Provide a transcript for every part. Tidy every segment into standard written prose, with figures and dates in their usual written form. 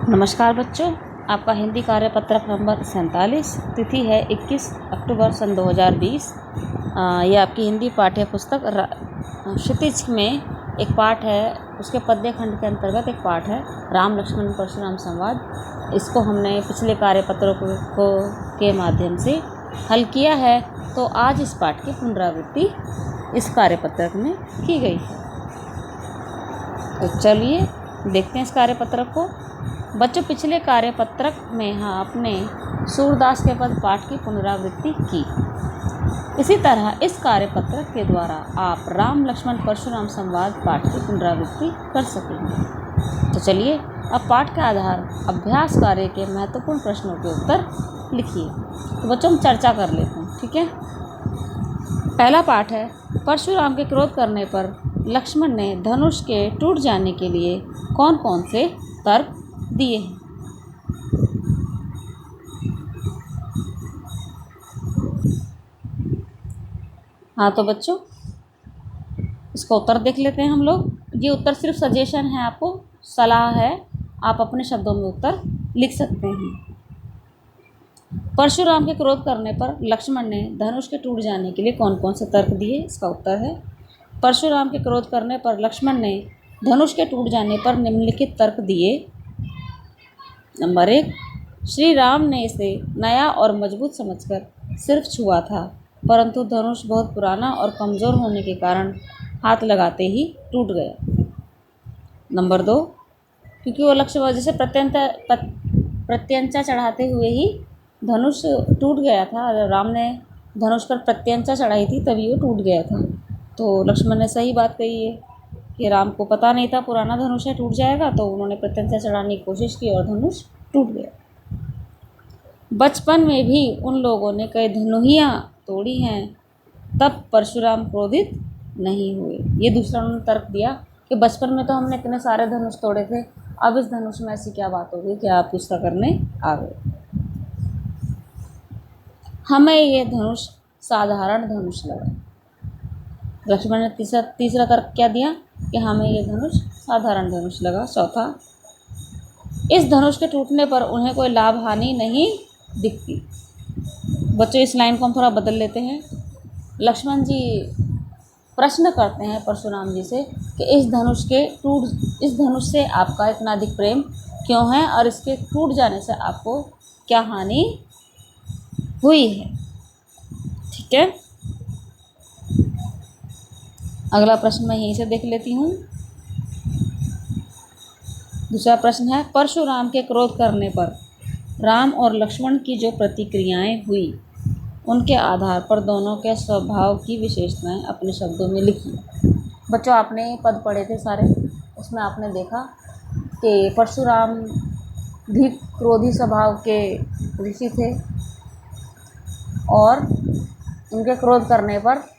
नमस्कार बच्चों, आपका हिंदी कार्यपत्रक नंबर 47, तिथि है 21 अक्टूबर सन 2020। ये आपकी हिंदी पाठ्य पुस्तक क्षितिज में एक पाठ है, उसके पद्य खंड के अंतर्गत एक पाठ है राम लक्ष्मण परशुराम संवाद। इसको हमने पिछले कार्यपत्रों के माध्यम से हल किया है, तो आज इस पाठ की पुनरावृत्ति इस कार्यपत्रक में की गई है। तो चलिए देखते हैं इस कार्यपत्रक को। बच्चों, पिछले कार्यपत्रक में आपने सूरदास के पद पाठ की पुनरावृत्ति की। इसी तरह इस कार्यपत्रक के द्वारा आप राम लक्ष्मण परशुराम संवाद पाठ की पुनरावृत्ति कर सकेंगे। तो चलिए अब पाठ के आधार अभ्यास कार्य के महत्वपूर्ण प्रश्नों के उत्तर लिखिए। तो बच्चों हम चर्चा कर लेते हैं, ठीक है। पहला पाठ है, परशुराम के क्रोध करने पर लक्ष्मण ने धनुष के टूट जाने के लिए कौन कौन से तर्क दिए हैं। हाँ तो बच्चों इसका उत्तर देख लेते हैं हम लोग। ये उत्तर सिर्फ सजेशन है, आपको सलाह है, आप अपने शब्दों में उत्तर लिख सकते हैं। परशुराम के क्रोध करने पर लक्ष्मण ने धनुष के टूट जाने के लिए कौन कौन से तर्क दिए, इसका उत्तर है परशुराम के क्रोध करने पर लक्ष्मण ने धनुष के टूट जाने पर निम्नलिखित तर्क दिए। नंबर 1, श्री राम ने इसे नया और मजबूत समझकर सिर्फ छुआ था, परंतु धनुष बहुत पुराना और कमज़ोर होने के कारण हाथ लगाते ही टूट गया। नंबर 2, क्योंकि वो लक्ष्य जैसे प्रत्यंचा चढ़ाते हुए ही धनुष टूट गया था। राम ने धनुष पर प्रत्यंचा चढ़ाई थी तभी वो टूट गया था। तो लक्ष्मण ने सही बात कही है कि राम को पता नहीं था पुराना धनुष है, टूट जाएगा, तो उन्होंने प्रत्यंचा चढ़ाने की कोशिश की और धनुष टूट गया। बचपन में भी उन लोगों ने कई धनुहियाँ तोड़ी हैं, तब परशुराम क्रोधित नहीं हुए। ये दूसरा उन्होंने तर्क दिया कि बचपन में तो हमने इतने सारे धनुष तोड़े थे, अब इस धनुष में ऐसी क्या बात होगी कि आप गुस्सा करने आ गए। हमें ये धनुष साधारण धनुष लगा। लक्ष्मण ने तीसरा तर्क क्या दिया कि हमें ये धनुष साधारण धनुष लगा। चौथा, इस धनुष के टूटने पर उन्हें कोई लाभ हानि नहीं दिखती। बच्चों इस लाइन को हम थोड़ा बदल लेते हैं। लक्ष्मण जी प्रश्न करते हैं परशुराम जी से कि इस धनुष से आपका इतना अधिक प्रेम क्यों है और इसके टूट जाने से आपको क्या हानि हुई है, ठीक है। अगला प्रश्न मैं यहीं से देख लेती हूँ। दूसरा प्रश्न है, परशुराम के क्रोध करने पर राम और लक्ष्मण की जो प्रतिक्रियाएं हुई, उनके आधार पर दोनों के स्वभाव की विशेषताएं अपने शब्दों में लिखिए। बच्चों आपने पद पढ़े थे सारे, उसमें आपने देखा कि परशुराम भी क्रोधी स्वभाव के ऋषि थे और उनके क्रोध करने पर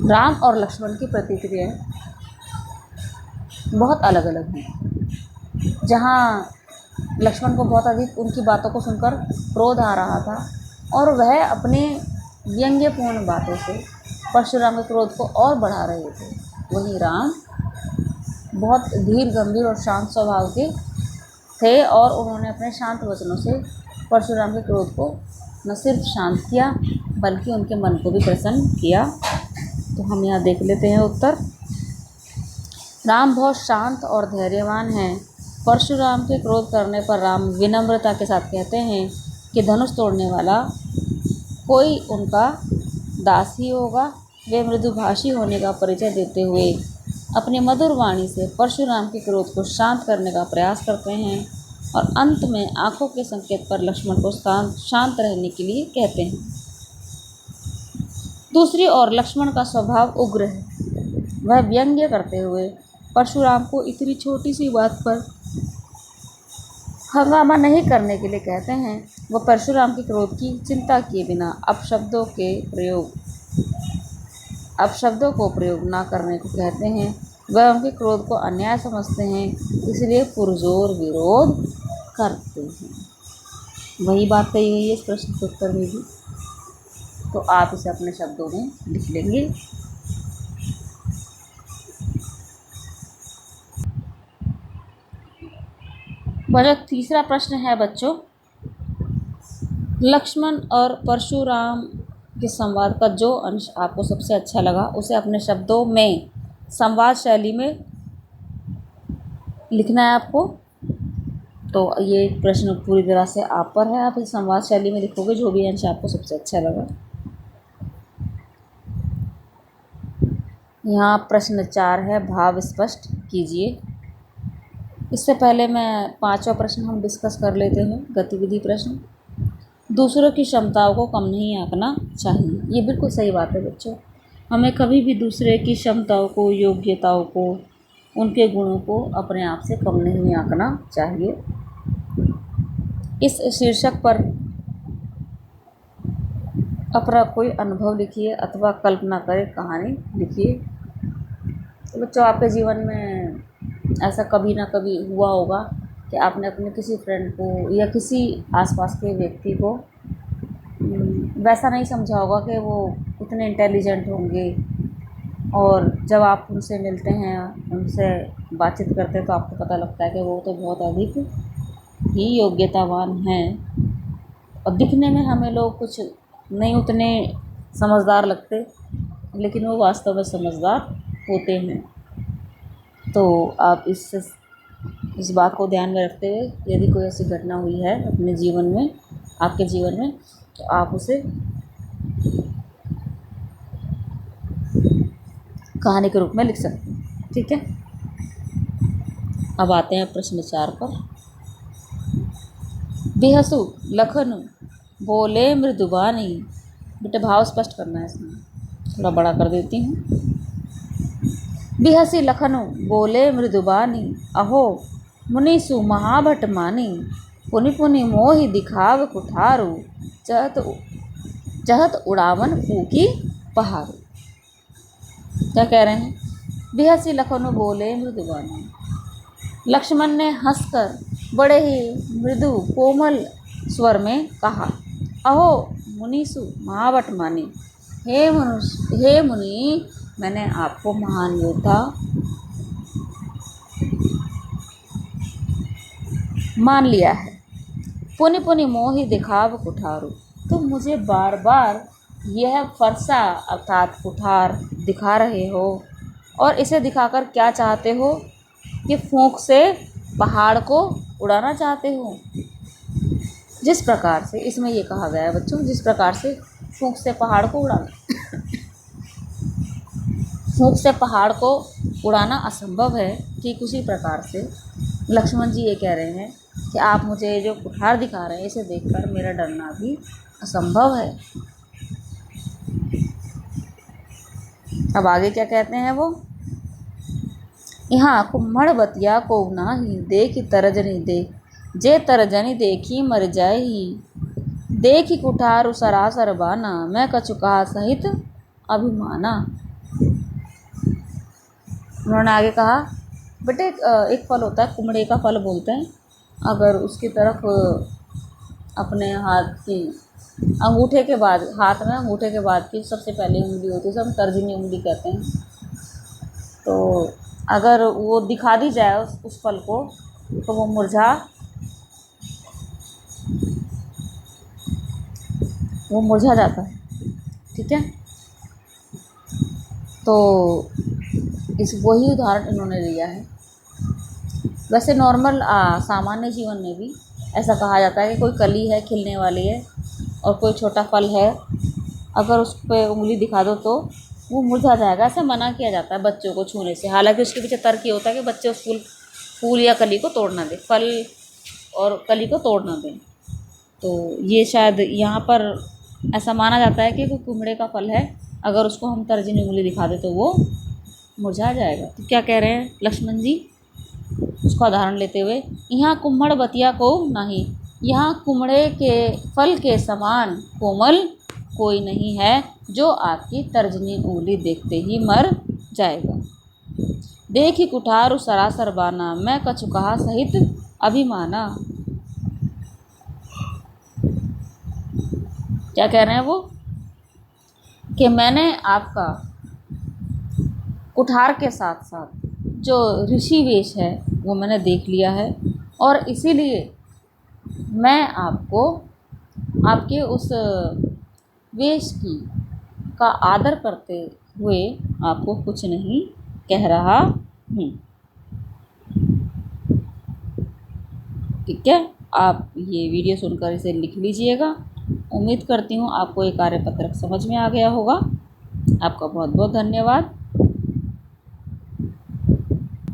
राम और लक्ष्मण की प्रतिक्रियाएं बहुत अलग अलग हैं। जहाँ लक्ष्मण को बहुत अधिक उनकी बातों को सुनकर क्रोध आ रहा था और वह अपने व्यंग्यपूर्ण बातों से परशुराम के क्रोध को और बढ़ा रहे थे, वहीं राम बहुत धीर गंभीर और शांत स्वभाव के थे और उन्होंने अपने शांत वचनों से परशुराम के क्रोध को न सिर्फ शांत किया बल्कि उनके मन को भी प्रसन्न किया। तो हम यहाँ देख लेते हैं उत्तर। राम बहुत शांत और धैर्यवान हैं। परशुराम के क्रोध करने पर राम विनम्रता के साथ कहते हैं कि धनुष तोड़ने वाला कोई उनका दास ही होगा। वे मृदुभाषी होने का परिचय देते हुए अपनी मधुर वाणी से परशुराम के क्रोध को शांत करने का प्रयास करते हैं और अंत में आंखों के संकेत पर लक्ष्मण को शांत रहने के लिए कहते हैं। दूसरी ओर लक्ष्मण का स्वभाव उग्र है। वह व्यंग्य करते हुए परशुराम को इतनी छोटी सी बात पर हंगामा नहीं करने के लिए कहते हैं। वह परशुराम के क्रोध की चिंता किए बिना अपशब्दों को प्रयोग ना करने को कहते हैं। वह उनके क्रोध को अन्याय समझते हैं, इसलिए पुरजोर विरोध करते हैं। वही बात कही गई है इस प्रश्न के उत्तर में भी, तो आप इसे अपने शब्दों में लिख लेंगे। वह तीसरा प्रश्न है बच्चों, लक्ष्मण और परशुराम के संवाद का जो अंश आपको सबसे अच्छा लगा उसे अपने शब्दों में संवाद शैली में लिखना है आपको। तो ये प्रश्न पूरी तरह से आप पर है, आप इस संवाद शैली में लिखोगे जो भी अंश आपको सबसे अच्छा लगा। यहाँ प्रश्न 4 है, भाव स्पष्ट कीजिए। इससे पहले मैं 5वां प्रश्न हम डिस्कस कर लेते हैं, गतिविधि प्रश्न। दूसरों की क्षमताओं को कम नहीं आंकना चाहिए। ये बिल्कुल सही बात है बच्चों, हमें कभी भी दूसरे की क्षमताओं को, योग्यताओं को, उनके गुणों को अपने आप से कम नहीं आंकना चाहिए। इस शीर्षक पर अपना कोई अनुभव लिखिए अथवा कल्पना करे कहानी लिखिए। तो बच्चों, आपके जीवन में ऐसा कभी ना कभी हुआ होगा कि आपने अपने किसी फ्रेंड को या किसी आसपास के व्यक्ति को वैसा नहीं समझा होगा कि वो इतने इंटेलिजेंट होंगे, और जब आप उनसे मिलते हैं, उनसे बातचीत करते हैं तो आपको पता लगता है कि वो तो बहुत अधिक ही योग्यतावान हैं, और दिखने में हमें लोग कुछ नहीं उतने समझदार लगते, लेकिन वो वास्तव में समझदार होते हैं। तो आप इस बात को ध्यान में रखते हुए, यदि कोई ऐसी घटना हुई है अपने जीवन में, आपके जीवन में, तो आप उसे कहानी के रूप में लिख सकते हैं। ठीक है, अब आते हैं प्रश्न 4 पर। बिहसु लखन बोले मृदुबानी। बेटे भाव स्पष्ट करना है, इसमें थोड़ा बड़ा कर देती हूँ। बिहसी लखनु बोले मृदुबानी, अहो मुनिसु महाभट मानी। पुनि पुनि मोहि दिखाव कुठारू, चहत उड़ावन फूकी पहाड़ू। क्या कह रहे हैं? बिहसी लखनु बोले मृदुबानी। लक्ष्मण ने हंसकर बड़े ही मृदु कोमल स्वर में कहा, अहो मुनिसु महाभट मानी। हे मुनि, मैंने आपको महान योद्धा मान लिया है। पुनि पुनि मोहि दिखाव कुठारू, तुम मुझे बार बार यह फरसा अर्थात कुठार दिखा रहे हो, और इसे दिखाकर क्या चाहते हो कि फूंक से पहाड़ को उड़ाना चाहते हो। जिस प्रकार से इसमें ये कहा गया है बच्चों, जिस प्रकार से फूंक से पहाड़ को उड़ाना फूंक से पहाड़ को उड़ाना असंभव है, ठीक उसी प्रकार से लक्ष्मण जी ये कह रहे हैं कि आप मुझे जो कुठार दिखा रहे हैं इसे देखकर मेरा डरना भी असंभव है। अब आगे क्या कहते हैं वो, यहाँ कुम्हड़ बतिया को नाही, देखी तरजनी देख, जे तरजनी देखी मर जाए ही। देखी कुठार सरासर बाना, मैं कछु कहा सहित अभिमाना। उन्होंने आगे कहा, बेटे एक फल होता है, कुम्हड़े का फल बोलते हैं, अगर उसकी तरफ अपने हाथ की अंगूठे के बाद, हाथ में अंगूठे के बाद की सबसे पहली उंगली होती है, उसे हम तर्जनी उंगली कहते हैं। तो अगर वो दिखा दी जाए उस फल को, तो वो मुरझा जाता है। ठीक है, तो वही उदाहरण इन्होंने लिया है। वैसे नॉर्मल सामान्य जीवन में भी ऐसा कहा जाता है कि कोई कली है, खिलने वाली है, और कोई छोटा फल है, अगर उस पर उंगली दिखा दो तो वो मुरझा जाएगा। ऐसा मना किया जाता है बच्चों को छूने से, हालांकि उसके पीछे तर्क ये होता है कि बच्चे उस फूल या कली को तोड़ ना दें, फल और कली को तोड़ ना दें। तो ये शायद यहाँ पर ऐसा माना जाता है कि कोई कुम्हड़े का फल है, अगर उसको हम तर्जनी उंगली दिखा दें तो वो मुरझा जाएगा। तो क्या कह रहे हैं लक्ष्मण जी, उसका उदाहरण लेते हुए, यहाँ कुम्हड़ बतिया को नहीं, यहाँ कुम्हड़े के फल के समान कोमल कोई नहीं है जो आपकी तर्जनी उंगली देखते ही मर जाएगा। देखी कुठार सरासर बाना, मैं कछु कहा सहित अभिमाना। क्या कह रहे हैं वो, कि मैंने आपका कुठार के साथ साथ जो ऋषि वेश है वो मैंने देख लिया है, और इसीलिए मैं आपको आपके उस वेश की का आदर करते हुए आपको कुछ नहीं कह रहा हूँ। ठीक है, आप ये वीडियो सुनकर इसे लिख लीजिएगा। उम्मीद करती हूँ आपको ये कार्यपत्रक समझ में आ गया होगा। आपका बहुत बहुत धन्यवाद।